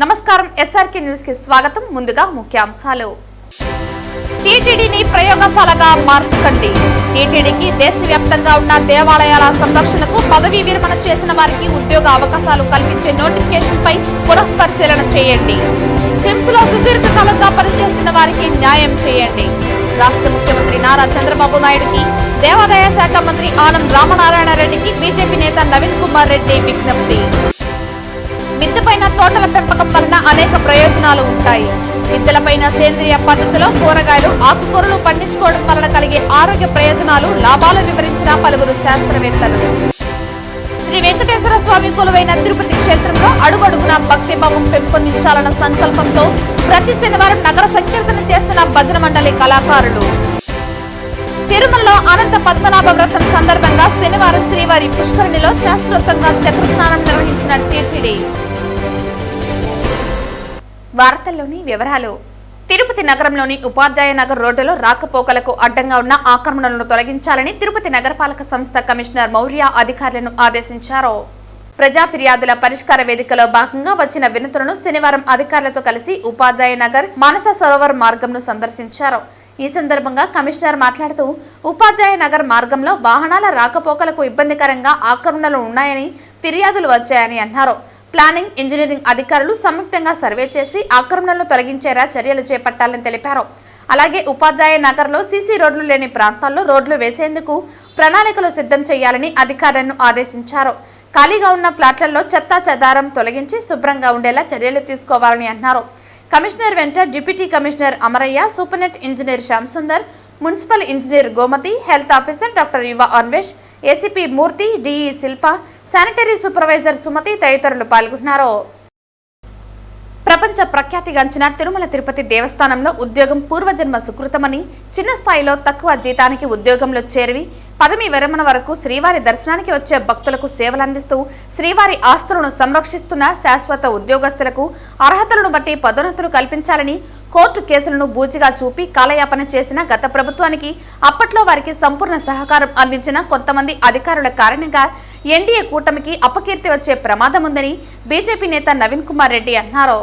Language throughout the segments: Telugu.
నమస్కారం ఎస్ఆర్కే న్యూస్ కి స్వాగతం. ముందుగా ముఖ్యాంశాలు. టీటీడీని ప్రయోగశాలగా మార్చకండి. టీటీడీకి దేశవ్యాప్తంగా ఉన్న దేవాలయాల సంరక్షణకు పదవీ విరమణ చేసిన వారికి ఉద్యోగ అవకాశాలు కల్పించే నోటిఫికేషన్ పై పునఃపరిశీలన చేయండి. స్విమ్స్ లో సుదీర్ఘకాలంగా పనిచేస్తున్న వారికి న్యాయం చేయండి. రాష్ట్ర ముఖ్యమంత్రి నారా చంద్రబాబు నాయుడుకి, దేవాదాయ శాఖ మంత్రి ఆనం రామనారాయణ రెడ్డికి బీజేపీ నేత నవీన్ కుమార్ రెడ్డి విజ్ఞప్తి. మిద్దెపైన తోటల పెంపకం వలన అనేక ప్రయోజనాలు ఉంటాయి. మిద్దెలపైన సేంద్రియ పద్ధతిలో కూరగాయలు, ఆకుకూరలు పండించుకోవడం వలన కలిగే ఆరోగ్య ప్రయోజనాలు, లాభాలు వివరించిన పలువురు శాస్త్రవేత్తలు. శ్రీ వెంకటేశ్వర స్వామి కొలువైన తిరుపతి క్షేత్రంలో అడుగడుగున భక్తిభావం పెంపొందించాలన్న సంకల్పంతో ప్రతి శనివారం నగర సంకీర్తన చేస్తున్న భజన మండలి కళాకారులు. తిరుమలలో అనంత పద్మనాభ వ్రతం సందర్భంగా శనివారం శ్రీవారి పుష్కరిణిలో శాస్త్రోక్తంగా చక్రస్నానం నిర్వహించిన టీటీడీ. వార్తల్లోని వివరాలు. తిరుపతి నగరంలోని ఉపాధ్యాయ నగర్ రోడ్డులో రాకపోకలకు అడ్డంగా ఉన్న ఆక్రమణలను తొలగించాలని తిరుపతి నగరపాలక సంస్థ కమిషనర్ మౌర్య అధికారులను ఆదేశించారు. ప్రజా ఫిర్యాదుల పరిష్కార వేదికలో భాగంగా వచ్చిన వినతులను శనివారం అధికారులతో కలిసి ఉపాధ్యాయ నగర్, మానస సరోవర్ మార్గంను సందర్శించారు. ఈ సందర్భంగా కమిషనర్ మాట్లాడుతూ, ఉపాధ్యాయ నగర్ మార్గంలో వాహనాల రాకపోకలకు ఇబ్బందికరంగా ఆక్రమణలు ఉన్నాయని ఫిర్యాదులు వచ్చాయని అన్నారు. ప్లానింగ్, ఇంజనీరింగ్ అధికారులు సంయుక్తంగా సర్వే చేసి ఆక్రమణలను తొలగించేలా చర్యలు చేపట్టాలని తెలిపారు. అలాగే ఉపాధ్యాయ నగర్లో సీసీ రోడ్లు లేని ప్రాంతాల్లో రోడ్లు వేసేందుకు ప్రణాళికలు సిద్ధం చేయాలని అధికారులను ఆదేశించారు. ఖాళీగా ఉన్న ఫ్లాట్లలో చెత్తా చెదారం తొలగించి శుభ్రంగా ఉండేలా చర్యలు తీసుకోవాలని అన్నారు. కమిషనర్ వెంట deputy commissioner Amarayya, superintendent engineer Shyam Sundar, municipal engineer Gomathi, health officer doctor Yuva Anvesh, ACP Murthy, DE Shilpa, sanitary supervisor Sumathi తదితరులు పాల్గొన్నారు. ప్రపంచ ప్రఖ్యాతిగాంచిన తిరుమల తిరుపతి దేవస్థానంలో ఉద్యోగం పూర్వజన్మ సుకృతమని, చిన్న స్థాయిలో తక్కువ జీతానికి ఉద్యోగంలో చేరి పదవీ విరమణ వరకు శ్రీవారి దర్శనానికి వచ్చే భక్తులకు సేవలందిస్తూ శ్రీవారి ఆస్తులను సంరక్షిస్తున్న శాశ్వత ఉద్యోగస్తులకు అర్హతలను బట్టి పదోన్నతులు కల్పించాలని కోర్టు కేసులను బూచిగా చూపి కాలయాపన చేసిన గత ప్రభుత్వానికి అప్పట్లో వారికి సంపూర్ణ సహకారం అందించిన కొంతమంది అధికారుల కారణంగా ఎన్డీఏ కూటమికి అపకీర్తి వచ్చే ప్రమాదం ఉందని బీజేపీ నేత నవీన్ కుమార్ రెడ్డి అన్నారు.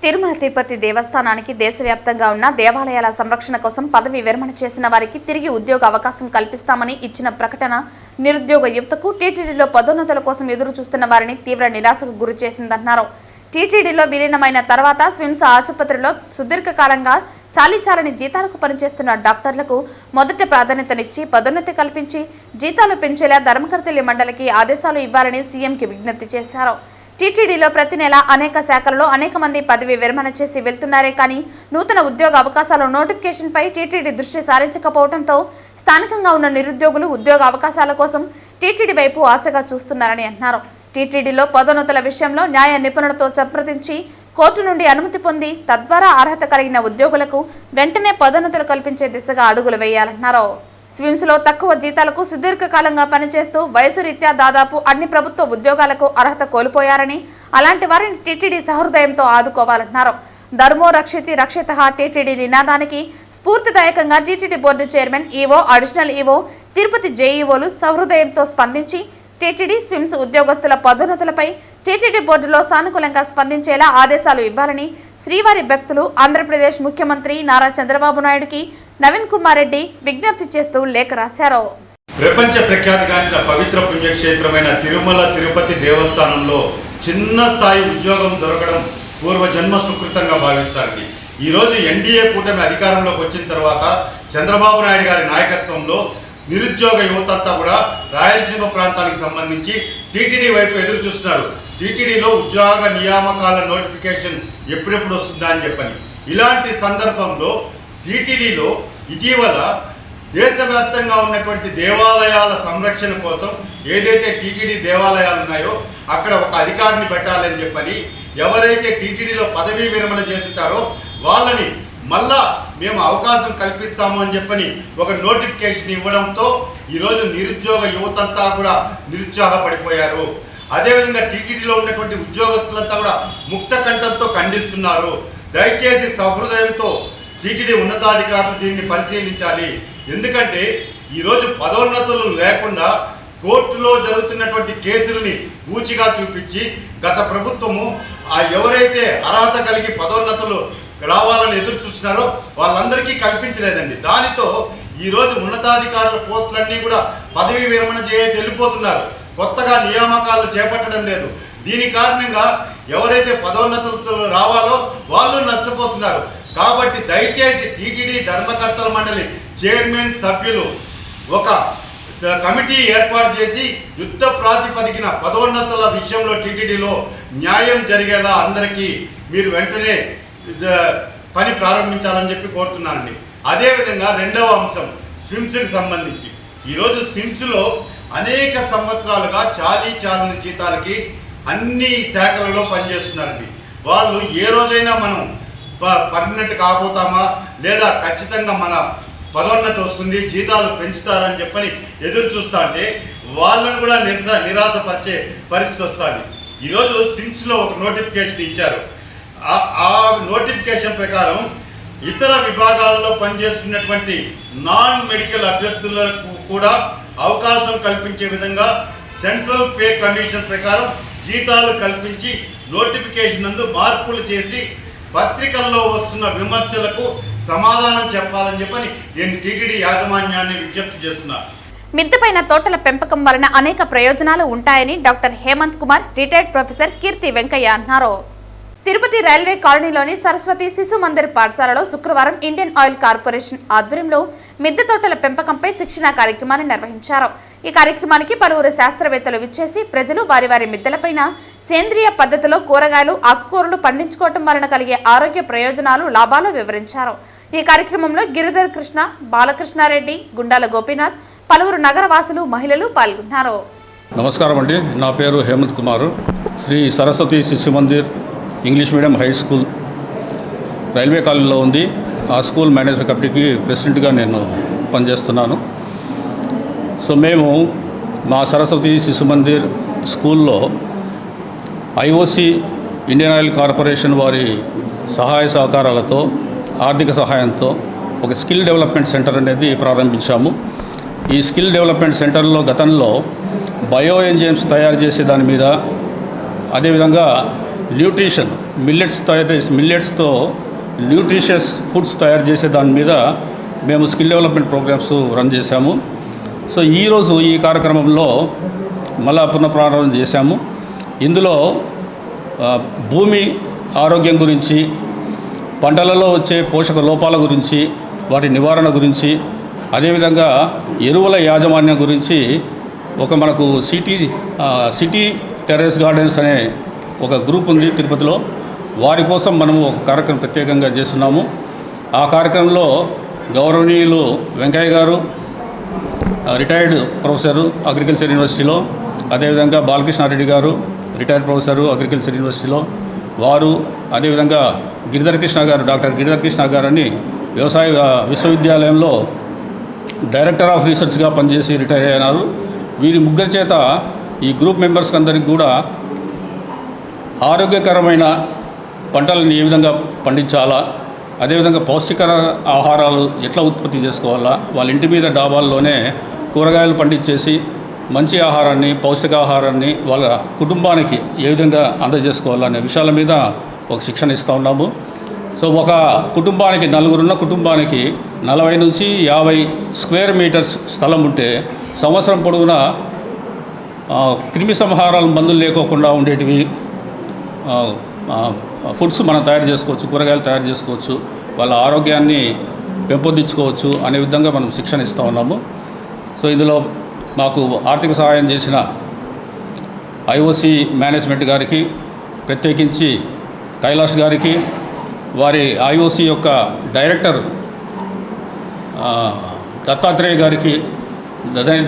తిరుమల తిరుపతి దేవస్థానానికి దేశవ్యాప్తంగా ఉన్న దేవాలయాల సంరక్షణ కోసం పదవీ విరమణ చేసిన వారికి తిరిగి ఉద్యోగ అవకాశం కల్పిస్తామని ఇచ్చిన ప్రకటన నిరుద్యోగ యువతకు, టీటీడీలో పదోన్నతుల కోసం ఎదురు చూస్తున్న వారిని తీవ్ర నిరాశకు గురి చేసిందన్నారు. టీటీడీలో విలీనమైన తర్వాత స్విమ్స్ ఆసుపత్రిలో సుదీర్ఘకాలంగా చాలీచాలని జీతాలకు పనిచేస్తున్న డాక్టర్లకు మొదటి ప్రాధాన్యతనిచ్చి పదోన్నతి కల్పించి జీతాలు పెంచేలా ధర్మకర్తలి మండలికి ఆదేశాలు ఇవ్వాలని సీఎంకి విజ్ఞప్తి చేశారు. టీటీడీలో ప్రతి నెల అనేక శాఖలలో అనేక మంది పదవి విరమణ చేసి వెళ్తున్నారే కానీ నూతన ఉద్యోగ అవకాశాల నోటిఫికేషన్పై టీటీడీ దృష్టి సారించకపోవడంతో స్థానికంగా ఉన్న నిరుద్యోగులు ఉద్యోగ అవకాశాల కోసం టీటీడీ వైపు ఆశగా చూస్తున్నారని అన్నారు. టీటీడీలో పదోన్నతుల విషయంలో న్యాయ నిపుణులతో సంప్రదించి కోర్టు నుండి అనుమతి పొంది తద్వారా అర్హత కలిగిన ఉద్యోగులకు వెంటనే పదోన్నతులు కల్పించే దిశగా అడుగులు వేయాలన్నారు. స్విమ్స్ లో తక్కువ జీతాలకు సుదీర్ఘకాలంగా పనిచేస్తూ వయసు రీత్యా దాదాపు అన్ని ప్రభుత్వ ఉద్యోగాలకు అర్హత కోల్పోయారని, అలాంటి వారిని టీటీడీ సహృదయంతో ఆదుకోవాలన్నారు. ధర్మో రక్షితి రక్షిత టీటీడీ నినాదానికి స్ఫూర్తిదాయకంగా TTD board chairman, EO, additional EO, Tirupati జేఈఓలు సహృదయంతో స్పందించి టీటీడీ స్విమ్స్ ఉద్యోగస్తుల పదోన్నతులపై టీటీడీ బోర్డులో సానుకూలంగా స్పందించేలా ఆదేశాలు ఇవ్వాలని శ్రీవారి భక్తులు ఆంధ్రప్రదేశ్ ముఖ్యమంత్రి నారా చంద్రబాబు నాయుడుకి నవీన్ కుమార్ రెడ్డి విజ్ఞప్తి చేస్తూ లేఖ రాశారు. ప్రపంచ ప్రఖ్యాతిగాంచిన పవిత్ర పుణ్యక్షేత్రమైన తిరుమల తిరుపతి దేవస్థానంలో చిన్న స్థాయి ఉద్యోగం దొరకడం పూర్వజన్మ సుకృతంగా భావిస్తారండి. ఈరోజు ఎన్డీఏ కూటమి అధికారంలోకి వచ్చిన తర్వాత చంద్రబాబు నాయుడు గారి నాయకత్వంలో నిరుద్యోగ యువతంతా కూడా రాయలసీమ ప్రాంతానికి సంబంధించి టీటీడీ వైపు ఎదురు చూస్తున్నారు. టీటీడీలో ఉద్యోగ నియామకాల నోటిఫికేషన్ ఎప్పుడెప్పుడు వస్తుందా అని చెప్పని. ఇలాంటి సందర్భంలో టీటీడీలో ఇటీవల దేశవ్యాప్తంగా ఉన్నటువంటి దేవాలయాల సంరక్షణ కోసం ఏదైతే టీటీడీ దేవాలయాలు ఉన్నాయో అక్కడ ఒక అధికారిని పెట్టాలని చెప్పని, ఎవరైతే టీటీడీలో పదవీ విరమణ చేస్తుంటారో వాళ్ళని మళ్ళా మేము అవకాశం కల్పిస్తాము అని చెప్పని ఒక నోటిఫికేషన్ ఇవ్వడంతో ఈరోజు నిరుద్యోగ యువతంతా కూడా నిరుత్సాహపడిపోయారు. అదేవిధంగా టీటీడీలో ఉన్నటువంటి ఉద్యోగస్తులంతా కూడా ముక్త కంఠంతో ఖండిస్తున్నారు. దయచేసి సహృదయంతో టీటీడీ ఉన్నతాధికారులు దీన్ని పరిశీలించాలి. ఎందుకంటే ఈరోజు పదోన్నతులు లేకుండా కోర్టులో జరుగుతున్నటువంటి కేసులని పూచిగా చూపించి గత ప్రభుత్వము ఎవరైతే అర్హత కలిగి పదోన్నతులు రావాలని ఎదురు చూస్తున్నారో వాళ్ళందరికీ కల్పించలేదండి. దానితో ఈరోజు ఉన్నతాధికారుల పోస్టులన్నీ కూడా పదవి విరమణ చేసి వెళ్ళిపోతున్నారు. కొత్తగా నియామకాలు చేపట్టడం లేదు. దీని కారణంగా ఎవరైతే పదోన్నతులు రావాలో వాళ్ళు నష్టపోతున్నారు. కాబట్టి దయచేసి టీటీడీ ధర్మకర్తల మండలి చైర్మన్ సభ్యులు ఒక కమిటీ ఏర్పాటు చేసి యుద్ధ ప్రాతిపదికన పదోన్నతుల విషయంలో టీటీడీలో న్యాయం జరిగేలా అందరికీ మీరు వెంటనే పని ప్రారంభించాలని చెప్పి కోరుతున్నానండి. అదేవిధంగా రెండవ అంశం స్విమ్స్కి సంబంధించి ఈరోజు స్విమ్స్లో అనేక సంవత్సరాలుగా చాలని జీతాలకి అన్ని శాఖలలో పనిచేస్తున్నారండి. వాళ్ళు ఏ రోజైనా మనం పర్మనెంట్ కాబోతామా లేదా ఖచ్చితంగా మన పదోన్నతి వస్తుంది జీతాలు పెంచుతారని చెప్పని ఎదురు చూస్తా అంటే వాళ్ళని కూడా నిరాశపరిచే పరిస్థితి వస్తుంది. ఈరోజు స్విమ్స్లో ఒక నోటిఫికేషన్ ఇచ్చారు. ఆ నోటిఫికేషన్ ప్రకారం ఇతర విభాగాల్లో పనిచేస్తున్నటువంటి నాన్ మెడికల్ అభ్యర్థులకు కూడా అవకాశం కల్పించే విధంగా సెంట్రల్ పే కమిషన్ ప్రకారం జీతాలు కల్పించి నోటిఫికేషన్ నందు మార్పులు చేసి పత్రికల్లో వస్తున్న విమర్శలకు సమాధానం చెప్పాలని చెప్పని నేను టీటీడీ యాజమాన్యాన్ని విజ్ఞప్తి చేస్తున్నాను. మిద్దెపైన తోటల పెంపకం వలన అనేక ప్రయోజనాలు ఉంటాయని doctor Hemant Kumar retired professor Keerthi Venkaiah అన్నారు. తిరుపతి రైల్వే కాలనీలోని సరస్వతి శిశు మందిర్ పాఠశాలలో శుక్రవారం ఇండియన్ ఆయిల్ కార్పొరేషన్ ఆధ్వర్యంలో మిద్దె తోటల పెంపకంపై శిక్షణా కార్యక్రమాన్ని నిర్వహించారు. ఈ కార్యక్రమానికి పలువురు శాస్త్రవేత్తలు విచ్చేసి ప్రజలు వారి వారి మిద్దెలపైన సేంద్రియ పద్ధతిలో కూరగాయలు ఆకుకూరలు పండించుకోవటం వలన కలిగే ఆరోగ్య ప్రయోజనాలు లాభాలు వివరించారు. ఈ కార్యక్రమంలో గిరిధర్ కృష్ణ, బాలకృష్ణారెడ్డి, గుండాల గోపీనాథ్, పలువురు నగరవాసులు, మహిళలు పాల్గొన్నారు. నమస్కారం అండి. నా పేరు హేమంత్ కుమార్. శ్రీ సరస్వతి శిశు Mandir English medium high school railway కాలనీలో ఉంది. ఆ స్కూల్ మేనేజ్మెంట్ కమిటీకి ప్రెసిడెంట్గా నేను పనిచేస్తున్నాను. సో మేము మా సరస్వతి శిశు మందిర్ స్కూల్లో ఐఓసి ఇండియన్ ఆయిల్ కార్పొరేషన్ వారి సహాయ సహకారాలతో ఆర్థిక సహాయంతో ఒక స్కిల్ డెవలప్మెంట్ సెంటర్ అనేది ప్రారంభించాము. ఈ స్కిల్ డెవలప్మెంట్ సెంటర్లో గతంలో బయో ఎంజైమ్స్ తయారు చేసే దాని మీద, అదేవిధంగా న్యూట్రిషన్ మిల్లెట్స్తో న్యూట్రిషియస్ ఫుడ్స్ తయారు చేసే దాని మీద మేము స్కిల్ డెవలప్మెంట్ ప్రోగ్రామ్స్ రన్ చేశాము. సో ఈరోజు ఈ కార్యక్రమంలో మళ్ళా పునఃప్రారంభం చేశాము. ఇందులో భూమి ఆరోగ్యం గురించి, పంటలలో వచ్చే పోషక లోపాల గురించి, వాటి నివారణ గురించి, అదేవిధంగా ఎరువుల యాజమాన్యం గురించి ఒక మనకు సిటీ టెర్రస్ గార్డెన్స్ అనే ఒక గ్రూప్ ఉంది తిరుపతిలో. వారి కోసం మనము ఒక కార్యక్రమం ప్రత్యేకంగా చేస్తున్నాము. ఆ కార్యక్రమంలో గౌరవనీయులు వెంకయ్య గారు, రిటైర్డ్ ప్రొఫెసరు అగ్రికల్చర్ యూనివర్సిటీలో, అదేవిధంగా బాలకృష్ణారెడ్డి గారు, రిటైర్డ్ ప్రొఫెసరు అగ్రికల్చర్ యూనివర్సిటీలో వారు, అదేవిధంగా గిరిధర్ కృష్ణ గారు, డాక్టర్ గిరిధర్ కృష్ణ గారని వ్యవసాయ విశ్వవిద్యాలయంలో డైరెక్టర్ ఆఫ్ రీసెర్చ్గా పనిచేసి రిటైర్ అయినారు. వీరి ముగ్గురి చేత ఈ గ్రూప్ మెంబర్స్కి అందరికీ కూడా ఆరోగ్యకరమైన పంటలను ఏ విధంగా పండించాలా, అదేవిధంగా పౌష్టికర ఆహారాలు ఎట్లా ఉత్పత్తి చేసుకోవాలా, వాళ్ళ ఇంటి మీద డాబాల్లోనే కూరగాయలు పండించేసి మంచి ఆహారాన్ని, పౌష్టికాహారాన్ని వాళ్ళ కుటుంబానికి ఏ విధంగా అందజేసుకోవాలనే విషయాల మీద ఒక శిక్షణ ఇస్తూ ఉన్నాము. సో ఒక కుటుంబానికి, నలుగురున్న కుటుంబానికి 40 నుంచి 50 స్క్వేర్ మీటర్స్ స్థలం ఉంటే సంవత్సరం పొడవునా క్రిమి సంహారాల మందులు లేకోకుండా ఉండేటివి ఫుడ్స్ మనం తయారు చేసుకోవచ్చు, కూరగాయలు తయారు చేసుకోవచ్చు, వాళ్ళ ఆరోగ్యాన్ని పెంపొందించుకోవచ్చు అనే విధంగా మనం శిక్షణ ఇస్తూ ఉన్నాము. సో ఇందులో మాకు ఆర్థిక సహాయం చేసిన ఐఓసి మేనేజ్మెంట్ గారికి, ప్రత్యేకించి కైలాష్ గారికి, వారి ఐఓసి యొక్క డైరెక్టర్ దత్తాత్రేయ గారికి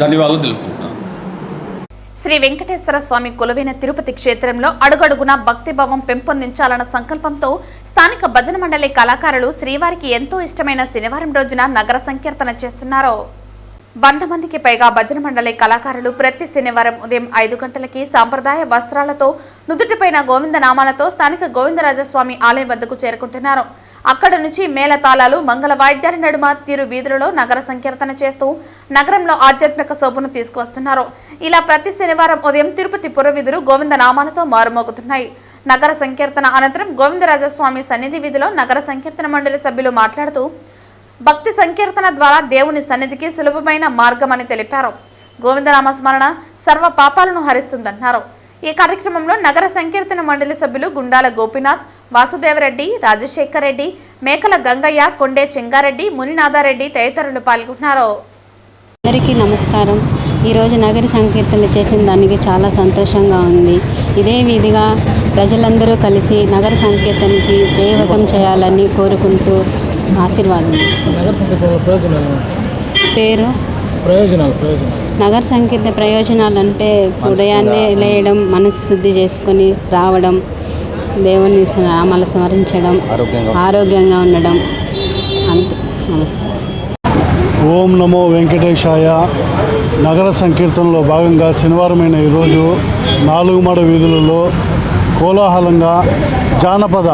ధన్యవాదాలు తెలుపుకుంటున్నాను. శ్రీ వెంకటేశ్వర స్వామి కొలువైన తిరుపతి క్షేత్రంలో అడుగడుగునా భక్తిభావం పెంపొందించాలన్న సంకల్పంతో స్థానిక భజన మండలి కళాకారులు శ్రీవారికి ఎంతో ఇష్టమైన శనివారం రోజున నగర సంకీర్తన చేస్తున్నారు. 100 మందికి పైగా భజన మండలి కళాకారులు ప్రతి శనివారం ఉదయం 5 గంటలకి సాంప్రదాయ వస్త్రాలతో నుదుటిపైన గోవింద నామాలతో స్థానిక గోవిందరాజస్వామి ఆలయం వద్దకు చేరుకుంటున్నారు. అక్కడ నుంచి మేళతాళాలు మంగళ వాయిద్యాల నడుమ తిరు వీధులలో నగర సంకీర్తన చేస్తూ నగరంలో ఆధ్యాత్మిక శోభను తీసుకువస్తున్నారు. ఇలా ప్రతి శనివారం ఉదయం తిరుపతి పురవీధులు గోవింద నామాలతో మారుమోగుతున్నాయి. నగర సంకీర్తన అనంతరం గోవిందరాజస్వామి సన్నిధి వీధిలో నగర సంకీర్తన మండలి సభ్యులు మాట్లాడుతూ భక్తి సంకీర్తన ద్వారా దేవుని సన్నిధికి సులభమైన మార్గమని తెలిపారు. గోవిందనామ స్మరణ సర్వ పాపాలను హరిస్తుందన్నారు. ఈ కార్యక్రమంలో నగర సంకీర్తన మండలి సభ్యులు గుండాల గోపీనాథ్, వాసుదేవరెడ్డి, రాజశేఖర్ రెడ్డి, మేకల గంగయ్య, కొండే చెంగారెడ్డి, మునినాథారెడ్డి తదితరులు పాల్గొన్నారు. అందరికీ నమస్కారం. ఈరోజు నగర సంకీర్తన చేసిన దానికి చాలా సంతోషంగా ఉంది. ఇదే విధిగా ప్రజలందరూ కలిసి నగర సంకీర్తనకి జయవతం చేయాలని కోరుకుంటూ ఆశీర్వాదం తీసుకుంటారు. పేరు నగర సంకీర్తన ప్రయోజనాలు అంటే ఉదయాన్నే లేయడం, మనసు శుద్ధి చేసుకొని రావడం, దేవుని నామాలు స్మరించడం, ఆరోగ్యంగా ఉండడం. అంతే. నమస్కారం. ఓం నమో వెంకటేశాయ. నగర సంకీర్తనలో భాగంగా శనివారమైన ఈరోజు 4 మాడ వీధులలో కోలాహలంగా జానపద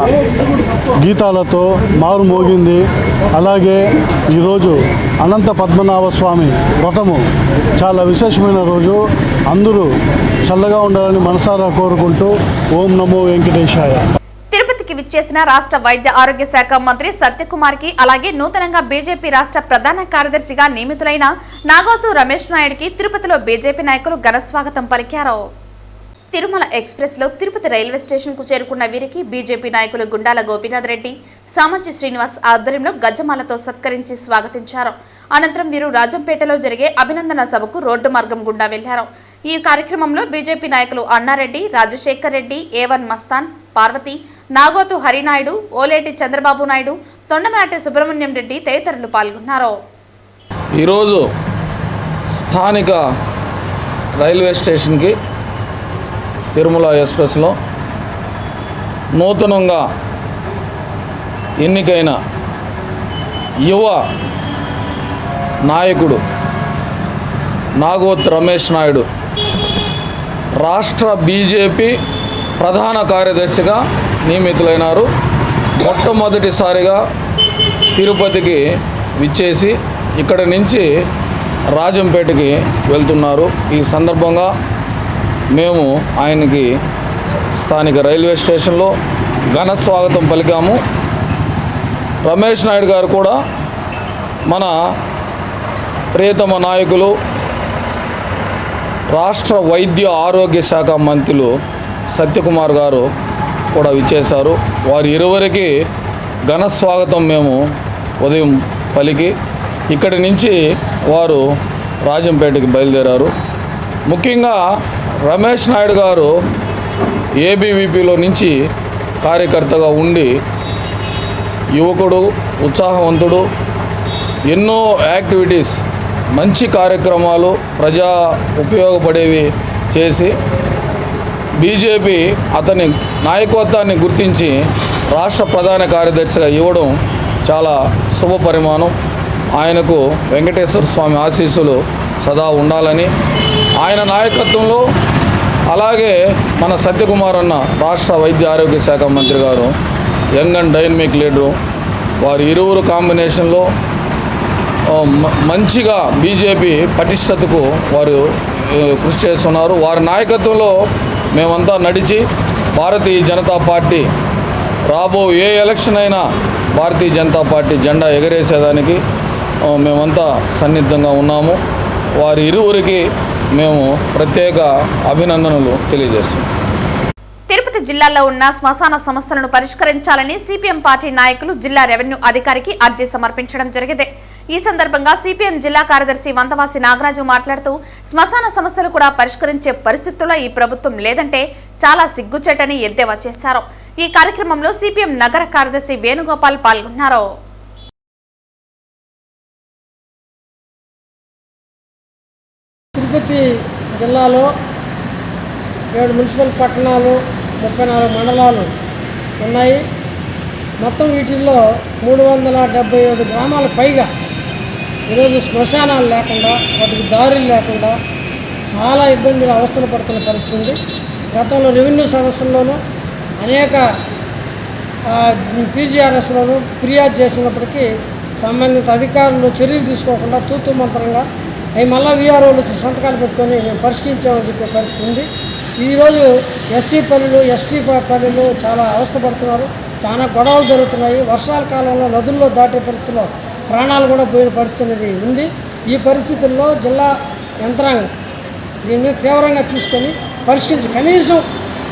గీతాలతో మారుమోగింది. అలాగే ఈరోజు అనంత పద్మనాభ స్వామి వ్రతము చాలా విశేషమైన రోజు. అందరూ చల్లగా ఉండాలని మనసారా కోరుకుంటూ ఓం నమో వెంకటేశాయ. తిరుపతికి విచ్చేసిన రాష్ట్ర వైద్య ఆరోగ్య శాఖ మంత్రి సత్యకుమార్కి, అలాగే నూతనంగా బీజేపీ రాష్ట్ర ప్రధాన కార్యదర్శిగా నియమితులైన నాగోతు రమేష్ నాయుడుకి తిరుపతిలో బీజేపీ నాయకులు ఘన స్వాగతం పలికారు. తిరుమల ఎక్స్ప్రెస్ లో తిరుపతి రైల్వే స్టేషన్ కు చేరుకున్న వీరికి బీజేపీ నాయకులు గుండాల గోపీనాథ్ రెడ్డి, సామంచి శ్రీనివాస్ ఆధ్వర్యంలో గజ్జమాలతో సత్కరించి స్వాగతించారు. అనంతరం వీరు రాజంపేటలో జరిగే అభినందన సభకు రోడ్డు మార్గం గుండా వెళ్లారు. ఈ కార్యక్రమంలో బీజేపీ నాయకులు అన్నారెడ్డి, రాజశేఖర్ రెడ్డి, ఏవన్ మస్తాన్, పార్వతి, నాగోతు హరినాయుడు, ఓలేటి చంద్రబాబు నాయుడు, తొండమనాటి సుబ్రహ్మణ్యం రెడ్డి తదితరులు పాల్గొన్నారు. ఈరోజు స్థానిక రైల్వే స్టేషన్కి తిరుమల ఎక్స్ప్రెస్లో నూతనంగా ఎన్నికైన యువ నాయకుడు నాగోత్ రమేష్ నాయుడు రాష్ట్ర బీజేపీ ప్రధాన కార్యదర్శిగా నియమితులైనారు. మొట్టమొదటిసారిగా తిరుపతికి విచ్చేసి ఇక్కడి నుంచి రాజంపేటకి వెళ్తున్నారు. ఈ సందర్భంగా మేము ఆయనకి స్థానిక రైల్వే స్టేషన్లో ఘన స్వాగతం పలికాము. రమేష్ నాయుడు గారు కూడా మన ప్రియతమ నాయకులు రాష్ట్ర వైద్య ఆరోగ్య శాఖ మంత్రులు సత్యకుమార్ గారు కూడా విచ్చేశారు. వారి ఇరువురికి ఘన స్వాగతం మేము ఉదయం పలికి ఇక్కడి నుంచి వారు రాజంపేటకి బయలుదేరారు. ముఖ్యంగా రమేష్ నాయుడు గారు ఏబీవీపీలో నుంచి కార్యకర్తగా ఉండి యువకుడు, ఉత్సాహవంతుడు, ఎన్నో యాక్టివిటీస్, మంచి కార్యక్రమాలు ప్రజా ఉపయోగపడేవి చేసి బీజేపీ అతని నాయకత్వాన్ని గుర్తించి రాష్ట్ర ప్రధాన కార్యదర్శిగా ఇవ్వడం చాలా శుభ పరిమాణం. ఆయనకు వెంకటేశ్వర స్వామి ఆశీస్సులు సదా ఉండాలని, ఆయన నాయకత్వంలో అలాగే మన సత్యకుమార్ అన్న రాష్ట్ర వైద్య ఆరోగ్య శాఖ మంత్రి గారు యంగ్ అండ్ డైనమిక్ లీడరు, వారి ఇరువురు కాంబినేషన్లో మంచిగా బీజేపీ పటిష్టతకు వారు కృషి చేస్తున్నారు. వారి నాయకత్వంలో మేమంతా నడిచి భారతీయ జనతా పార్టీ రాబో ఏ ఎలక్షన్ అయినా భారతీయ జనతా పార్టీ జెండా ఎగరేసేదానికి మేమంతా సన్నిద్ధంగా ఉన్నాము. వారి ఇరువురికి మేము ప్రత్యేక అభినందనలు తెలియజేస్తున్నాం. తిరుపతి జిల్లాలో ఉన్న శ్మశాన సమస్యలను పరిష్కరించాలని సిపిఎం పార్టీ నాయకులు జిల్లా రెవెన్యూ అధికారికి అర్జీ సమర్పించడం జరిగింది. ఈ సందర్భంగా సిపిఎం జిల్లా కార్యదర్శి వంతవాసి నాగరాజు మాట్లాడుతూ శ్మశాన సమస్యలు కూడా పరిష్కరించే పరిస్థితుల్లో ఈ ప్రభుత్వం లేదంటే చాలా సిగ్గుచేటని ఎద్దేవా చేశారు. ఈ కార్యక్రమంలో సిపిఎం నగర కార్యదర్శి వేణుగోపాల్ పాల్గొన్నారు. తిరుపతి జిల్లాలో 7 మున్సిపల్ పట్టణాలు, 34 మండలాలు ఉన్నాయి. మొత్తం వీటిల్లో 377 గ్రామాల పైగా ఈరోజు శ్మశానాలు లేకుండా, వాటికి దారులు లేకుండా చాలా ఇబ్బందులు అవస్థలు పడుతున్న పరిస్థితి ఉంది. గతంలో రెవెన్యూ సదస్సుల్లోనూ అనేక పీజీఆర్ఎస్లను ఫిర్యాదు చేసినప్పటికీ సంబంధిత అధికారులు చర్యలు తీసుకోకుండా తూతు మంత్రంగా అవి మళ్ళీ వీఆర్ఓలు వచ్చి సంతకాలు పెట్టుకొని మేము పరిష్కరించామని చెప్పే పరిస్థితి ఉంది. ఈరోజు ఎస్సీ పల్లెలు ఎస్టీ పల్లెలు చాలా అవస్థపడుతున్నారు. చాలా గొడవలు జరుగుతున్నాయి. వర్షాల కాలంలో నదుల్లో దాటే పరిస్థితుల్లో ప్రాణాలు కూడా పోయిన పరిస్థితి అనేది ఉంది. ఈ పరిస్థితుల్లో జిల్లా యంత్రాంగం దీని మీద తీవ్రంగా తీసుకొని పరిష్కరించి కనీసం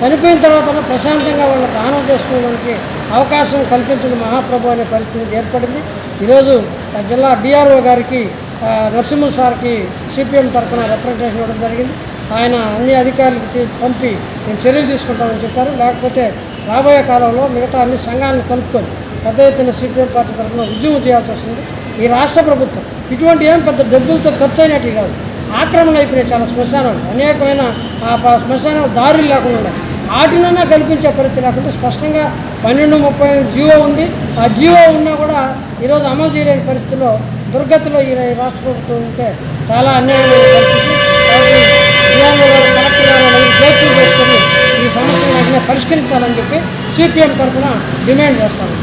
చనిపోయిన తర్వాత ప్రశాంతంగా వాళ్ళ దానం చేసుకోవడానికి అవకాశం కల్పించిన మహాప్రభు అనే పరిస్థితి ఏర్పడింది. ఈరోజు జిల్లా డిఆర్ఓ గారికి నరసింహ సార్కి సిపిఎం తరఫున రిప్రజెంటేషన్ ఇవ్వడం జరిగింది. ఆయన అన్ని అధికారులకి పంపి నేను చర్యలు తీసుకుంటామని చెప్పారు. లేకపోతే రాబోయే కాలంలో మిగతా అన్ని సంఘాలను కలుపుకొని పెద్ద ఎత్తున సిపిఎం పార్టీ తరఫున ఉద్యమం చేయాల్సి వస్తుంది. ఈ రాష్ట్ర ప్రభుత్వం ఇటువంటి ఏం పెద్ద డబ్బులతో ఖర్చు అయినట్టు కాదు, ఆక్రమణ అయిపోయినాయి చాలా శ్మశానాలు, అనేకమైన శ్మశానాలు దారులు లేకుండా ఉన్నాయి. వాటినన్నా కల్పించే పరిస్థితి లేకుండా స్పష్టంగా 1230 జీవో ఉంది. ఆ జీవో ఉన్నా కూడా ఈరోజు అమలు చేయలేని పరిస్థితిలో దుర్గతిలో ఈ రాష్ట్ర ప్రభుత్వం ఉంటే చాలా అన్యాయమైన పరిస్థితి. కలెక్టర్ గారు జోక్యం చేసుకొని ఈ సమస్యను వెంటనే పరిష్కరించాలని చెప్పి సిపిఎం తరఫున డిమాండ్ చేస్తాను.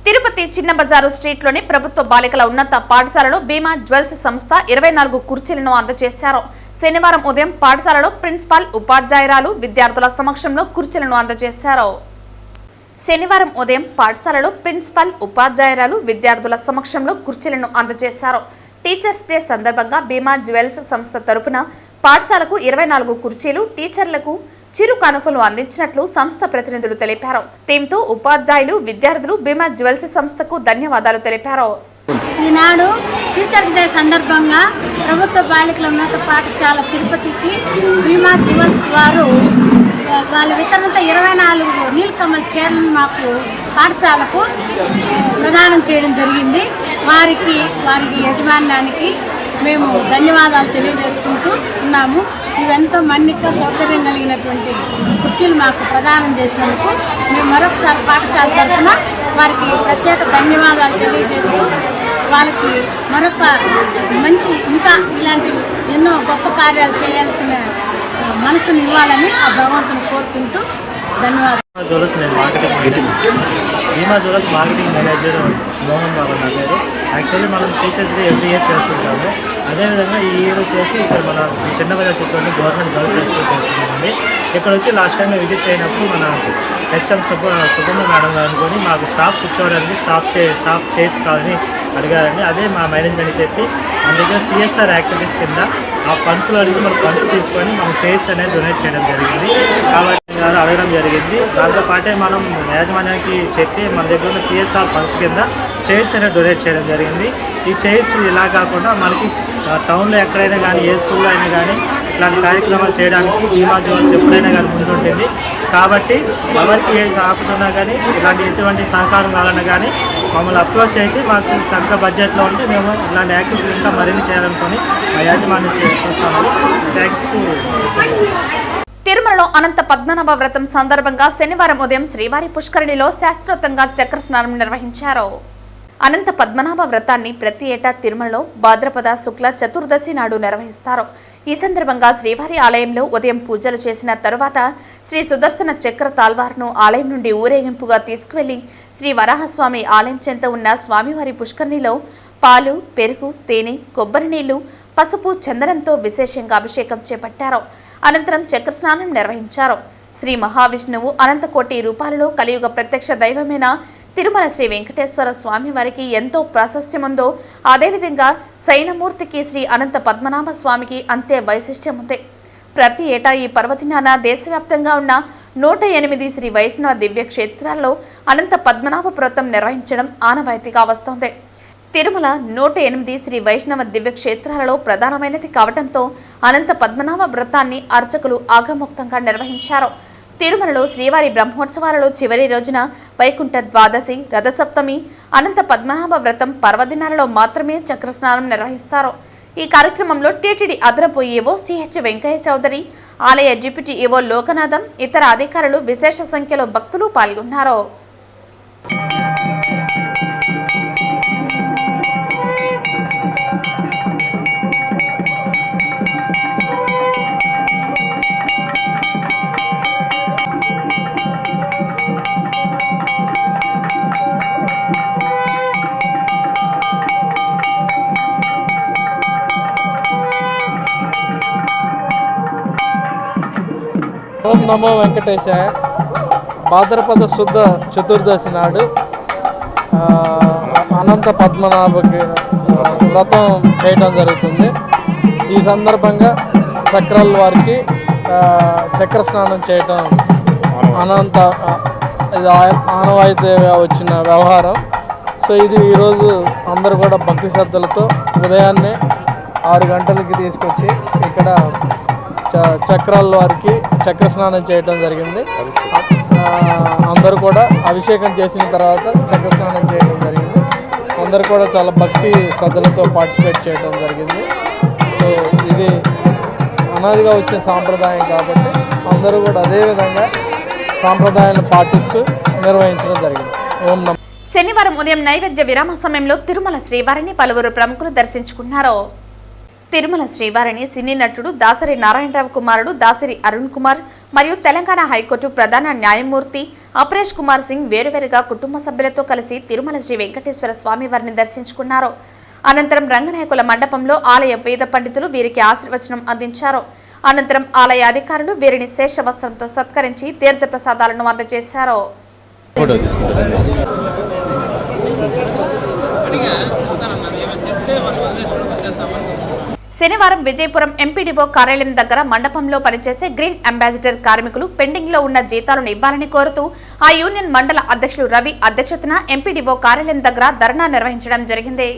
తిరుపతి చిన్న బజారు స్ట్రీట్లోని ప్రభుత్వ బాలికల ఉన్నత పాఠశాలలో భీమా జ్యువెల్స్ సంస్థ 24 కుర్చీలను అందజేశారు. శనివారం ఉదయం పాఠశాలలో ప్రిన్సిపాల్, ఉపాధ్యాయురాలు, విద్యార్థుల సమక్షంలో కుర్చీలను అందజేశారు. శనివారం ఉదయం పాఠశాలలో ప్రిన్సిపాల్, ఉపాధ్యాయురాలు, విద్యార్థుల సమక్షంలో కుర్చీలను అందజేశారు. టీచర్స్ డే సందర్భంగా భీమా జ్యువెల్స్ సంస్థ తరపున పాఠశాలకు 24 కుర్చీలు, టీచర్లకు చిరు కానుకలు అందించినట్లు సంస్థ ప్రతినిధులు తెలిపారు. దీంతో ఉపాధ్యాయులు, విద్యార్థులు భీమా జ్యువెల్స్ సంస్థకు ధన్యవాదాలు తెలిపారు. ఈనాడు టీచర్స్ డే సందర్భంగా ప్రభుత్వ బాలికల ఉన్నత పాఠశాల తిరుపతికి భీమా జ్యువెల్స్ వారు వాళ్ళ వితరణతో 24 నీలకమల్ చీరలను మాకు పాఠశాలకు ప్రదానం చేయడం జరిగింది. వారి యజమాన్యానికి మేము ధన్యవాదాలు తెలియజేసుకుంటూ ఉన్నాము. ఇవెంతో మన్నిక సౌకర్యం కలిగినటువంటి కుర్చీలు మాకు ప్రదానం చేసినందుకు మేము మరొకసారి పాఠశాల తరఫున వారికి ప్రత్యేక ధన్యవాదాలు తెలియజేస్తూ వాళ్ళకి మరొక మంచి ఇంకా ఇలాంటి ఎన్నో గొప్ప కార్యాలు చేయాల్సిన మనసుని ఇవ్వాలని ఆ భగవంతుని కోరుకుంటూ ధన్యవాదాలు. భీమా jewels marketing manager Mohan Babu నా పేరు. యాక్చువల్లీ మనం టీచర్స్ డే ఎవ్రీ ఇయర్ చేస్తుంటాము. అదేవిధంగా ఈ ఇయర్ వచ్చేసి ఇక్కడ మన చిన్న బజార్ చుట్టూ గవర్నమెంట్ గర్ల్స్ హై స్కూల్ చేస్తున్నామండి. ఇక్కడ వచ్చి లాస్ట్ టైం విజిట్ చేయనప్పుడు మన హెచ్ఎం సుగంధ మేడం గారు అనుకొని మాకు స్టాఫ్ కూర్చోవడానికి స్టాఫ్ చైర్స్ కావాలని అడిగారండి. అదే మా మేనేజ్మెంట్ చెప్పి మన దగ్గర సిఎస్ఆర్ యాక్టివిటీస్ కింద ఆ ఫండ్స్లో అడిగి మనం ఫండ్స్ తీసుకొని మనం చైర్స్ అనేది డొనేట్ చేయడం జరిగింది. కాబట్టి గారు అడగడం జరిగింది. దాంతోపాటే మనం యాజమాన్యానికి చెప్పి మన దగ్గర ఉన్న సిఎస్ఆర్ ఫండ్స్ కింద చైర్స్ అనేది డొనేట్ చేయడం జరిగింది. ఈ చైర్స్ ఇలా కాకుండా మనకి టౌన్లో ఎక్కడైనా కానీ ఏ స్కూల్లో అయినా కానీ ఇట్లాంటి కార్యక్రమాలు చేయడానికి భీమా జ్యువెల్స్ ఎప్పుడైనా కానీ ముందుంటుంది. కాబట్టి ఎవరికి ఏం కాకుండా కానీ ఇలాంటి ఎటువంటి సహకారం కావాలన్నా కానీ మమ్మల్ని అప్రోచ్ అయితే మాకు తగ్గ బడ్జెట్లో ఉంటే మేము ఇలాంటి యాక్టివిటీస్ ఇంకా మరిన్ని చేయాలనుకొని మా యాజమాన్యం చూస్తాము. Thank you. తిరుమలలో అనంత పద్మనాభ వ్రతం సందర్భంగా శనివారం ఉదయం శ్రీవారి పుష్కరిణిలో శాస్త్రోక్తంగా చక్ర స్నానం నిర్వహించారు. అనంత పద్మనాభ వ్రతాన్ని ప్రతి ఏటా తిరుమలలో భాద్రపద శుక్ల చతుర్దశి నాడు నిర్వహిస్తారు. ఈ సందర్భంగా శ్రీవారి ఆలయంలో ఉదయం పూజలు చేసిన తరువాత శ్రీ సుదర్శన చక్ర తాల్వార్ను ఆలయం నుండి ఊరేగింపుగా తీసుకువెళ్లి శ్రీ వరాహస్వామి ఆలయం చెంత ఉన్న స్వామివారి పుష్కరిణిలో పాలు, పెరుగు, తేనె, కొబ్బరి నీళ్లు, పసుపు, చందనంతో విశేషంగా అభిషేకం చేపట్టారు. అనంతరం చక్రస్నానం నిర్వహించారు. శ్రీ మహావిష్ణువు అనంతకోటి రూపాలలో కలియుగ ప్రత్యక్ష దైవమైన తిరుమల శ్రీ వెంకటేశ్వర స్వామి వారికి ఎంతో ప్రాశస్త్యముందో అదేవిధంగా శయనమూర్తికి శ్రీ అనంత పద్మనాభ స్వామికి అంతే వైశిష్ట్యం ఉంది. ప్రతి ఏటా ఈ పర్వదినాన దేశవ్యాప్తంగా ఉన్న 108 శ్రీ వైష్ణవ దివ్య క్షేత్రాల్లో అనంత పద్మనాభ వ్రతం నిర్వహించడం ఆనవాయితీగా వస్తోంది. తిరుమల 108 శ్రీ వైష్ణవ దివ్య క్షేత్రాలలో ప్రధానమైనది కావడంతో అనంత పద్మనాభ వ్రతాన్ని అర్చకులు ఆగమోక్తంగా నిర్వహించారు. తిరుమలలో శ్రీవారి బ్రహ్మోత్సవాలలో చివరి రోజున వైకుంఠ ద్వాదశి, రథసప్తమి, అనంత పద్మనాభ వ్రతం పర్వదినాలలో మాత్రమే చక్రస్నానం నిర్వహిస్తారు. ఈ కార్యక్రమంలో టీటీడీ అదనపు ఈవో సిహెచ్ వెంకయ్య చౌదరి, ఆలయ డిప్యూటీ ఈవో లోకనాథం, ఇతర అధికారులు విశేష సంఖ్యలో భక్తులు పాల్గొన్నారు. ఓం నమో వెంకటేశాయ. భాద్రపద శుద్ధ చతుర్దశి నాడు అనంత పద్మనాభకి వ్రతం చేయడం జరుగుతుంది. ఈ సందర్భంగా చక్రాల వారికి చక్ర స్నానం చేయటం అనంత ఇది ఆనవాయితీగా వచ్చిన వ్యవహారం. సో ఇది ఈరోజు అందరూ కూడా భక్తి శ్రద్ధలతో ఉదయాన్నే 6 గంటలకి తీసుకొచ్చి ఇక్కడ చక్రాల వారికి చక్ర స్నానం చేయడం జరిగింది. అందరూ కూడా అభిషేకం చేసిన తర్వాత చక్ర స్నానం చేయడం జరిగింది. అందరూ కూడా చాలా భక్తి శ్రద్ధలతో పార్టిసిపేట్ చేయడం జరిగింది. సో ఇది అనాదిగా వచ్చే సాంప్రదాయం కాబట్టి అందరూ కూడా అదేవిధంగా సాంప్రదాయాన్ని పాటిస్తూ నిర్వహించడం జరిగింది. ఓం నమః. శనివారం ఉదయం నైవేద్య విరామ సమయంలో తిరుమల శ్రీవారిని పలువురు ప్రముఖులు దర్శించుకున్నారు. తిరుమల శ్రీవారిని సినీ నటుడు దాసరి నారాయణరావు కుమారుడు దాసరి అరుణ్ కుమార్ మరియు తెలంగాణ హైకోర్టు ప్రధాన న్యాయమూర్తి అపరేష్ కుమార్ సింగ్ వేరువేరుగా కుటుంబ సభ్యులతో కలిసి తిరుమల శ్రీ వెంకటేశ్వర స్వామి వారిని దర్శించుకున్నారు. అనంతరం రంగనాయకుల మండపంలో ఆలయ వేద పండితులు వీరికి ఆశీర్వచనం అందించారు. అనంతరం ఆలయ అధికారులు వీరిని శేష వస్త్రంతో సత్కరించి తీర్థ ప్రసాదాలను అందజేశారు. శనివారం విజయపురం ఎంపీడీఓ కార్యాలయం దగ్గర మండపంలో పనిచేసే గ్రీన్ అంబాసిడర్ కార్మికులు పెండింగ్ లో ఉన్న జీతాలను ఇవ్వాలని కోరుతూ ఆ యూనియన్ మండల అధ్యక్షులు రవి అధ్యక్షతన ఎంపీడీఓ కార్యాలయం దగ్గర ధర్నా నిర్వహించడం జరిగింది.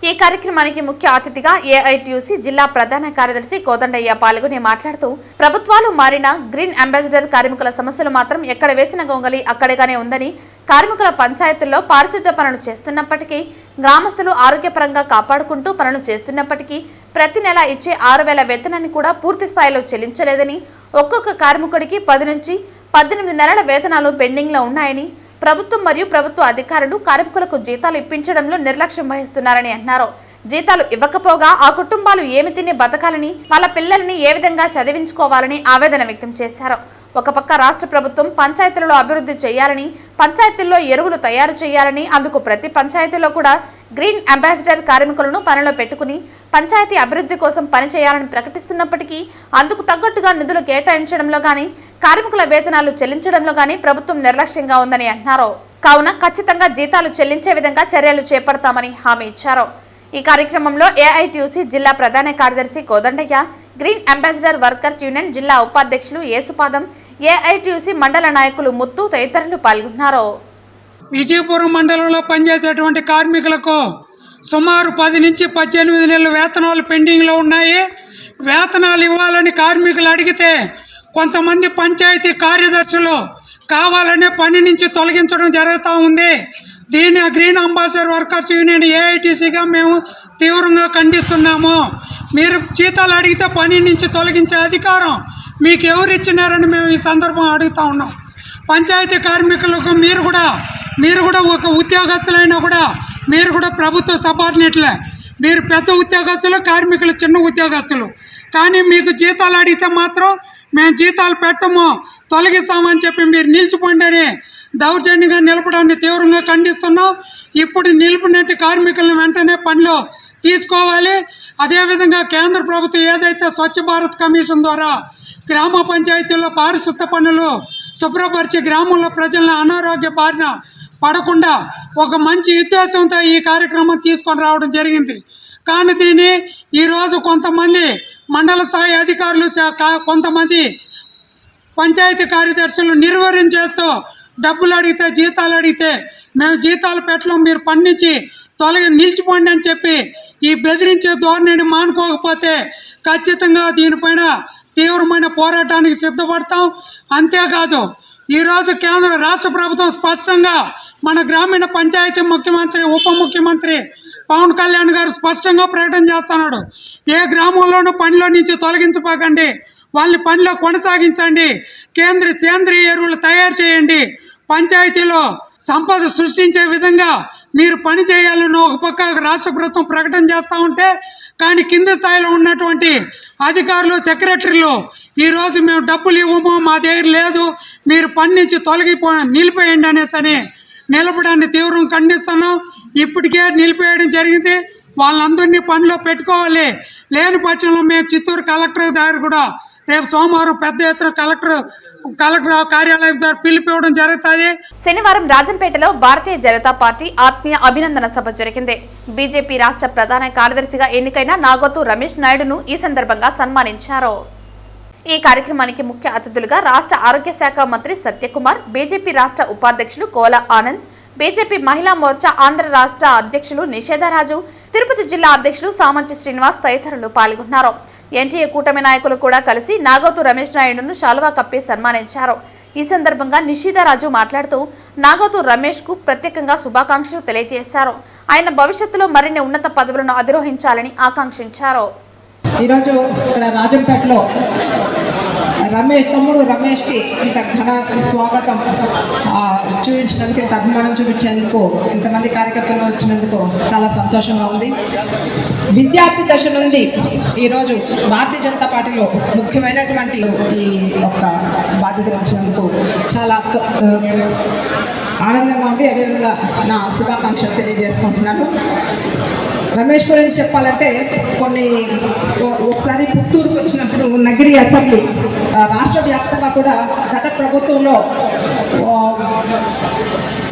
ఈ కార్యక్రమానికి ముఖ్య అతిథిగా ఏఐటీయూసీ జిల్లా ప్రధాన కార్యదర్శి కోదండయ్య పాల్గొని మాట్లాడుతూ ప్రభుత్వాలు మారిన గ్రీన్ అంబాసిడర్ కార్మికుల సమస్యలు మాత్రం ఎక్కడ వేసిన గొంగలి అక్కడేగానే ఉందని, కార్మికుల పంచాయతీల్లో పారిశుద్ధ్య పనులు చేస్తున్నప్పటికీ, గ్రామస్తులు ఆరోగ్యపరంగా కాపాడుకుంటూ పనులు చేస్తున్నప్పటికీ ప్రతి నెల ఇచ్చే 6,000 వేతనాన్ని కూడా పూర్తి స్థాయిలో చెల్లించలేదని, ఒక్కొక్క కార్మికుడికి 10 నుంచి 18 నెలల వేతనాలు పెండింగ్ లో ఉన్నాయని, ప్రభుత్వం మరియు ప్రభుత్వ అధికారులు కార్మికులకు జీతాలు ఇప్పించడంలో నిర్లక్ష్యం వహిస్తున్నారని అన్నారు. జీతాలు ఇవ్వకపోగా ఆ కుటుంబాలు ఏమి తిని బతకాలని, వాళ్ళ పిల్లల్ని ఏ విధంగా చదివించుకోవాలని ఆవేదన వ్యక్తం చేశారు. ఒక పక్క రాష్ట్ర ప్రభుత్వం పంచాయతీలలో అభివృద్ధి చేయాలని, పంచాయతీల్లో ఎరువులు తయారు చేయాలని, అందుకు ప్రతి పంచాయతీలో కూడా గ్రీన్ అంబాసిడర్ కార్మికులను పనిలో పెట్టుకుని పంచాయతీ అభివృద్ధి కోసం పనిచేయాలని ప్రకటిస్తున్నప్పటికీ అందుకు తగ్గట్టుగా నిధులు కేటాయించడంలో గానీ, కార్మికుల వేతనాలు చెల్లించడంలో గానీ ప్రభుత్వం నిర్లక్ష్యంగా ఉందని అన్నారు. కావున ఖచ్చితంగా జీతాలు చెల్లించే విధంగా చర్యలు చేపడతామని హామీ ఇచ్చారు. ఈ కార్యక్రమంలో ఏఐటీయూసీ జిల్లా ప్రధాన కార్యదర్శి Kodandaiah, green ambassador workers union జిల్లా ఉపాధ్యక్షులు యేసుపాదం, ఏఐటీయూసీ మండల నాయకులు ముత్తు తదితరులు పాల్గొన్నారు. విజయపురం మండలంలో పనిచేసేటువంటి కార్మికులకు సుమారు 10 నుంచి 18 నెలల వేతనాలు పెండింగ్లో ఉన్నాయి. వేతనాలు ఇవ్వాలని కార్మికులు అడిగితే కొంతమంది పంచాయతీ కార్యదర్శులు కావాలనే పని నుంచి తొలగించడం జరుగుతూ ఉంది. దీన్ని గ్రీన్ అంబాసిడర్ వర్కర్స్ యూనియన్ ఏఐటీసీగా మేము తీవ్రంగా ఖండిస్తున్నాము. మీరు జీతాలు అడిగితే పని నుంచి తొలగించే అధికారం మీకు ఎవరు ఇచ్చినారని మేము ఈ సందర్భం అడుగుతూ ఉన్నాం. పంచాయతీ కార్మికులకు మీరు కూడా ఒక ఉద్యోగస్తులైనా కూడా మీరు కూడా ప్రభుత్వ సబార్డినేట్లే. మీరు పెద్ద ఉద్యోగస్తులు, కార్మికులు చిన్న ఉద్యోగస్తులు. కానీ మీకు జీతాలు అడిగితే మాత్రం మేము జీతాలు పెట్టము, తొలగిస్తామని చెప్పి మీరు నిలిచిపోండి అని దౌర్జన్యంగా నిలపడాన్ని తీవ్రంగా ఖండిస్తున్నాం. ఇప్పుడు నిలిపినట్టు కార్మికులను వెంటనే పనిలో తీసుకోవాలి. అదేవిధంగా కేంద్ర ప్రభుత్వం ఏదైతే స్వచ్ఛ భారత్ కమిషన్ ద్వారా గ్రామ పంచాయతీల్లో పారిశుద్ధ పనులు శుభ్రపరిచి గ్రామంలో ప్రజలను అనారోగ్య బారిన పడకుండా ఒక మంచి ఉద్దేశంతో ఈ కార్యక్రమం తీసుకొని రావడం జరిగింది. కానీ దీన్ని ఈరోజు కొంతమంది మండల స్థాయి అధికారులు, కొంతమంది పంచాయతీ కార్యదర్శులు నిర్వహణ చేస్తూ డబ్బులు అడిగితే, జీతాలు అడిగితే మేము జీతాలు పెట్టలేం, మీరు పని నుంచి నిలిచిపోండి అని చెప్పి ఈ బెదిరించే ధోరణిని మానుకోకపోతే ఖచ్చితంగా దీనిపైన తీవ్రమైన పోరాటానికి సిద్ధపడతాం. అంతేకాదు ఈరోజు రాష్ట్ర ప్రభుత్వం స్పష్టంగా మన గ్రామీణ పంచాయతీ ముఖ్యమంత్రి, ఉప ముఖ్యమంత్రి పవన్ కళ్యాణ్ గారు స్పష్టంగా ప్రకటన చేస్తున్నాడు. ఏ గ్రామంలోనూ పనిలో నుంచి తొలగించపోకండి, వాళ్ళని పనిలో కొనసాగించండి, సేంద్రీయ ఎరువులు తయారు చేయండి, పంచాయతీలో సంపద సృష్టించే విధంగా మీరు పని చేయాలని ఒక పక్క రాష్ట్ర ప్రభుత్వం ప్రకటన చేస్తూ ఉంటే, కానీ కింది స్థాయిలో ఉన్నటువంటి అధికారులు, సెక్రటరీలు ఈరోజు మేము డబ్బులు ఇవ్వము, మా దగ్గర లేదు, మీరు పని నుంచి నిలిపేయండి అనేసి నిలపడాన్ని తీవ్రంగా ఖండిస్తున్నాం. ఇప్పటికే నిలిపేయడం జరిగింది. వాళ్ళందరినీ పనిలో పెట్టుకోవాలి. లేని పక్షంలో మేము చిత్తూరు కలెక్టర్ దగ్గర కూడా రేపు సోమవారం పెద్ద ఎత్తున కలెక్టర్ కార్యాలయం ద్వారా పిలిపివ్వడం జరుగుతుంది. శనివారం రాజంపేటలో భారతీయ జనతా పార్టీ ఆత్మీయ అభినందన సభ జరిగింది. బీజేపీ రాష్ట్ర ప్రధాన కార్యదర్శిగా ఎన్నికైన నాగోతు రమేష్ నాయుడును ఈ సందర్భంగా సన్మానించారు. ఈ కార్యక్రమానికి ముఖ్య అతిథులుగా రాష్ట్ర ఆరోగ్య శాఖ మంత్రి సత్యకుమార్, బీజేపీ రాష్ట్ర ఉపాధ్యక్షులు కోల ఆనంద్, బీజేపీ మహిళా మోర్చా ఆంధ్ర రాష్ట్ర అధ్యక్షులు నిషేధరాజు, తిరుపతి జిల్లా అధ్యక్షులు సామంచి శ్రీనివాస్ తదితరులు పాల్గొన్నారు. ఎన్టీఏ కూటమి నాయకులు కూడా కలిసి నాగోతు రమేష్ నాయుడును శాలువా కప్పి సన్మానించారు. ఈ సందర్భంగా నిషేధరాజు మాట్లాడుతూ నాగోతు రమేష్ కు ప్రత్యేకంగా శుభాకాంక్షలు తెలియజేశారు. ఆయన భవిష్యత్తులో మరిన్ని ఉన్నత పదవులను అధిరోహించాలని ఆకాంక్షించారు. ఈరోజు ఇక్కడ రాజంపేటలో తమ్ముడు రమేష్కి ఇంత ఘన స్వాగతం చూపించినందుకు, ఇంత అభిమానం చూపించేందుకు, ఇంతమంది కార్యకర్తలు వచ్చినందుకు చాలా సంతోషంగా ఉంది. విద్యార్థి దశ నుండి ఈరోజు భారతీయ జనతా పార్టీలో ముఖ్యమైనటువంటి ఈ యొక్క బాధ్యతలు వచ్చినందుకు చాలా ఆనందంగా ఉంది. అదేవిధంగా నా శుభాకాంక్షలు తెలియజేసుకుంటున్నాను. రమేష్ గురించి చెప్పాలంటే ఒకసారి పుత్తూరుకు వచ్చినప్పుడు నగిరి అసెంబ్లీ రాష్ట్ర వ్యాప్తంగా కూడా గత ప్రభుత్వంలో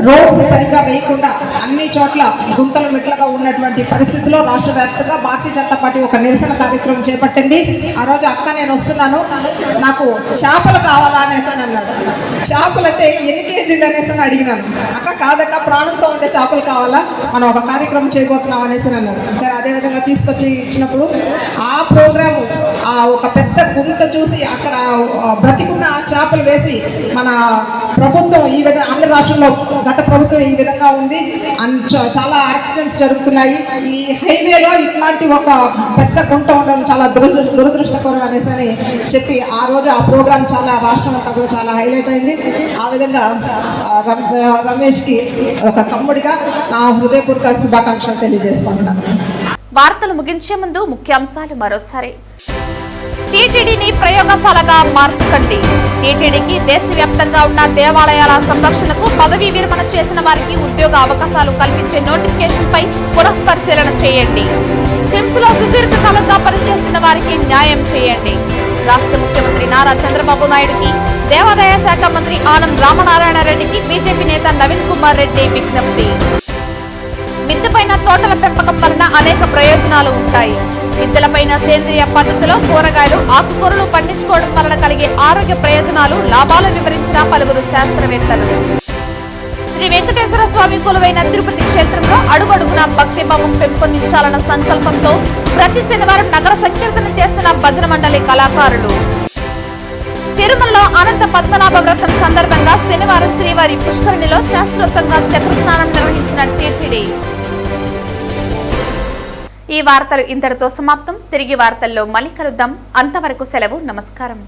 రోడ్స్ సరిగ్గా వేయకుండా అన్ని చోట్ల గుంతలు మెట్లుగా ఉన్నటువంటి పరిస్థితిలో రాష్ట్ర వ్యాప్తంగా భారతీయ జనతా పార్టీ ఒక నిరసన కార్యక్రమం చేపట్టింది. ఆ రోజు అక్క నేను వస్తున్నాను, నాకు చేపలు కావాలా అనేసి అన్నాడు. చేపలు అంటే ఎన్ని కేజీలు అనేసి అడిగినాను. అక్క కాదక్క, ప్రాణంతో ఉండే చేపలు కావాలా, మనం ఒక కార్యక్రమం చేయబోతున్నాం అనేసి అన్నాడు. సరే అదేవిధంగా తీసుకొచ్చి ఇచ్చినప్పుడు ఆ ప్రోగ్రాము ఒక పెద్ద గుంత చూసి అక్కడ బ్రతికున్న చేపలు వేసి మన ప్రభుత్వం ఈ విధంగా ఆంధ్ర రాష్ట్రంలో గత ప్రభుత్వం ఈ విధంగా ఉంది, చాలా యాక్సిడెంట్స్ జరుగుతున్నాయి, ఈ హైవేలో ఇట్లాంటి ఒక పెద్ద గుంట ఉండడం చాలా దురదృష్టకరం అనేసి అని చెప్పి ఆ రోజు ఆ ప్రోగ్రాం చాలా రాష్ట్రం అంతా కూడా చాలా హైలైట్ అయింది. ఆ విధంగా రమేష్కి ఒక తమ్ముడిగా నా హృదయపూర్వక శుభాకాంక్షలు తెలియజేసుకుంటున్నాను. వార్తలు ముగించే ముందు ముఖ్యాంశాలు మరోసారి. టీటీడీని ప్రయోగశాలగా మార్చకండి. టీటీడీకి దేశవ్యాప్తంగా ఉన్న దేవాలయాల సంరక్షణకు పదవీ విరమణ చేసిన వారికి ఉద్యోగ అవకాశాలు కల్పించే నోటిఫికేషన్పై పునఃపరిశీలన చేయండి. సిమ్స్ లో సుదీర్ఘకాలంగా పనిచేస్తున్న వారికి న్యాయం చేయండి. రాష్ట్ర ముఖ్యమంత్రి నారా చంద్రబాబు నాయుడుకి, దేవాదాయ శాఖ మంత్రి ఆనం రామనారాయణ రెడ్డికి బీజేపీ నేత నవీన్ కుమార్ రెడ్డి విజ్ఞప్తి. మిద్దెపైన తోటల పెంపకం వలన అనేక ప్రయోజనాలు ఉంటాయి. మిద్దెలపైన సేంద్రియ పద్ధతిలో కూరగాయలు, ఆకుకూరలు పండించుకోవడం వలన కలిగే ఆరోగ్య ప్రయోజనాలు, లాభాలు వివరించిన పలువురు శాస్త్రవేత్తలు. శ్రీ వెంకటేశ్వర స్వామి కొలువైన తిరుపతి క్షేత్రంలో అడుగడుగునా భక్తి భావం పెంపొందించాలన్న సంకల్పంతో ప్రతి శనివారం నగర సంకీర్తన చేస్తున్న భజన మండలి కళాకారులు. తిరుమలలో అనంత పద్మనాభ వ్రతం సందర్భంగా శనివారం శ్రీవారి పుష్కరిణిలో శాస్త్రోక్తంగా చక్రస్నానం నిర్వహించిన టీటీడీ. ఈ వార్తలు ఇంతటితో సమాప్తం. తిరిగి వార్తల్లో మళ్ళీ కలుద్దాం. అంతవరకు సెలవు. నమస్కారం.